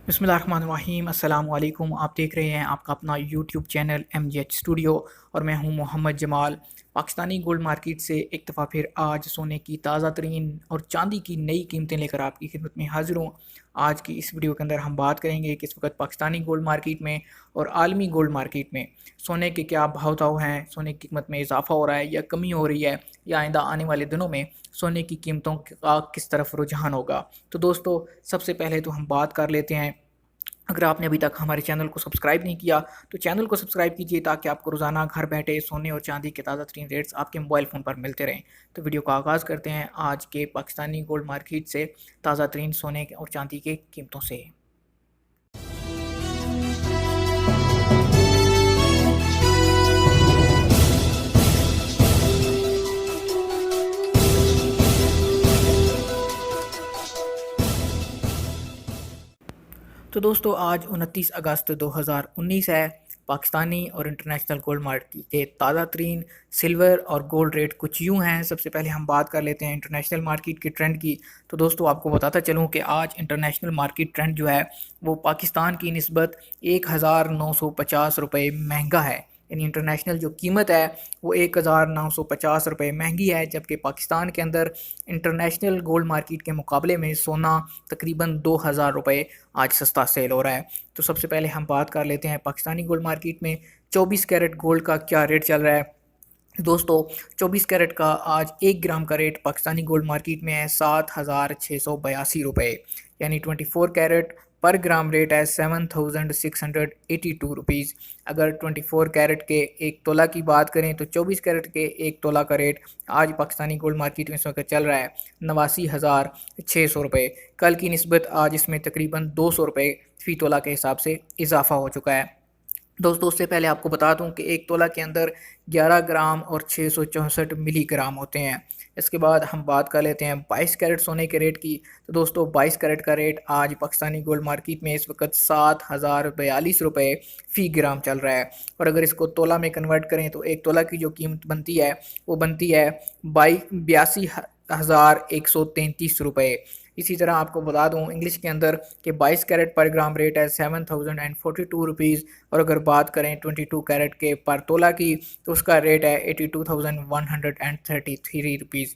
बिस्मिल्लाहिर्रहमानिर्रहीम अस्सलाम वालेकुम। आप देख रहे हैं आपका अपना यूट्यूब चैनल MGH स्टूडियो और मैं हूं मोहम्मद जमाल। पाकिस्तानी गोल्ड मार्केट से एक दफ़ा फिर आज सोने की ताज़ा तरीन और चांदी की नई कीमतें लेकर आपकी खिदमत में हाजिर हूँ। आज की इस वीडियो के अंदर हम बात करेंगे कि इस वक्त पाकिस्तानी गोल्ड मार्केट में और आलमी गोल्ड मार्केट में सोने के क्या भाव ताव हैं, सोने की कीमत में इजाफा हो रहा है या कमी हो रही है, या आइंदा आने वाले दिनों में सोने की कीमतों का किस तरफ रुझान होगा। तो दोस्तों, सबसे पहले तो हम बात कर लेते हैं, अगर आपने अभी तक हमारे चैनल को सब्सक्राइब नहीं किया तो चैनल को सब्सक्राइब कीजिए ताकि आपको रोज़ाना घर बैठे सोने और चांदी के ताज़ा तरीन रेट्स आपके मोबाइल फ़ोन पर मिलते रहें। तो वीडियो का आगाज़ करते हैं आज के पाकिस्तानी गोल्ड मार्केट से ताज़ा तरीन सोने और चांदी के कीमतों से। तो दोस्तों, आज 29 अगस्त 2019 है। पाकिस्तानी और इंटरनेशनल गोल्ड मार्केट के ताज़ा तरीन सिल्वर और गोल्ड रेट कुछ यूँ हैं। सबसे पहले हम बात कर लेते हैं इंटरनेशनल मार्केट के ट्रेंड की। तो दोस्तों, आपको बताता चलूँ कि आज इंटरनेशनल मार्केट ट्रेंड जो है वो पाकिस्तान की निस्बत 1950 रुपये महंगा है। यानी इंटरनेशनल जो कीमत है वो 1950 रुपये महंगी है, जबकि पाकिस्तान के अंदर इंटरनेशनल गोल्ड मार्केट के मुकाबले में सोना तकरीबन 2000 रुपये आज सस्ता सेल हो रहा है। तो सबसे पहले हम बात कर लेते हैं पाकिस्तानी गोल्ड मार्केट में 24 कैरेट गोल्ड का क्या रेट चल रहा है। दोस्तों, 24 कैरेट का आज 1 ग्राम का रेट पाकिस्तानी गोल्ड मार्केट में है 7682 रुपये, यानी 24 कैरेट पर ग्राम रेट है 7682 रुपीज़। अगर 24 कैरेट के एक तोला की बात करें तो 24 कैरेट के एक तोला का रेट आज पाकिस्तानी गोल्ड मार्केट में इस वक्त चल रहा है 89,600 रुपये। कल की निस्बत आज इसमें तकरीबन 200 रुपये फ़ी तोला के हिसाब से इजाफा हो चुका है। दोस्तों, उससे पहले आपको बता दूं कि एक तोला के अंदर 11 ग्राम और 664 मिलीग्राम होते हैं। इसके बाद हम बात कर लेते हैं 22 कैरेट सोने के रेट की। तो दोस्तों, 22 कैरेट का रेट आज पाकिस्तानी गोल्ड मार्केट में इस वक्त 7042 रुपये फ़ी ग्राम चल रहा है। और अगर इसको तोला में कन्वर्ट करें तो एक तोला की जो कीमत बनती है वो बनती है 82,133 रुपये। इसी तरह आपको बता दूं इंग्लिश के अंदर कि 22 कैरेट पर ग्राम रेट है 7042 रुपीज़, और अगर बात करें 22 कैरेट के पर तोला की तो उसका रेट है 82,133 रुपीज़।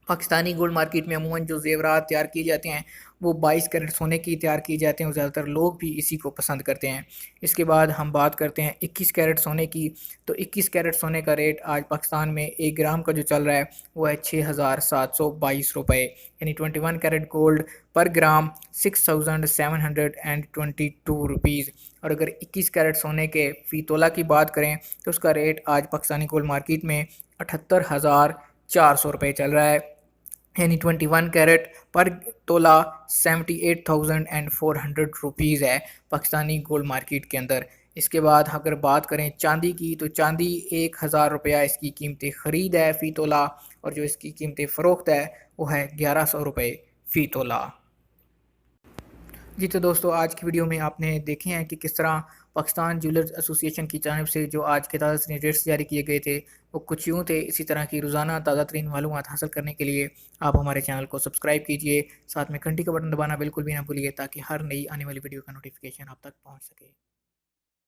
पाकिस्तानी गोल्ड मार्केट में अमूमन जो ज़ेवरात तैयार किए जाते हैं वो 22 कैरेट सोने की तैयार किए जाते हैं और ज़्यादातर लोग भी इसी को पसंद करते हैं। इसके बाद हम बात करते हैं 21 कैरेट सोने की। तो 21 कैरेट सोने का रेट आज पाकिस्तान में 1 ग्राम का जो चल रहा है वो है 6722 रुपये, यानी 21 कैरेट गोल्ड पर ग्राम 6722 रुपीज़। और अगर 21 कैरेट सोने के फ़ी तोला की बात करें तो उसका रेट आज पाकिस्तानी गोल्ड मार्केट में 78,400 रुपये चल रहा है, यानी 21 कैरेट पर तोला 78,400 रुपीज़ है पाकिस्तानी गोल्ड मार्केट के अंदर। इसके बाद अगर बात करें चांदी की तो चांदी 1000 रुपया इसकी कीमत ख़रीद है फ़ी तोला, और जो इसकी कीमत फ़रोख्त है वो है 1100 रुपये फ़ी तोला। जी, तो दोस्तों, आज की वीडियो में आपने देखे हैं कि किस तरह पाकिस्तान ज्वेलर्स एसोसिएशन की जानिब से जो आज के ताज़ा तरीन रेट्स जारी किए गए थे वो कुछ यूँ थे। इसी तरह की रोज़ाना ताज़ा तरीन मालूमात हासिल करने के लिए आप हमारे चैनल को सब्सक्राइब कीजिए, साथ में घंटी का बटन दबाना बिल्कुल भी ना भूलिए ताकि हर नई आने वाली वीडियो का नोटिफिकेशन आप तक पहुँच सके।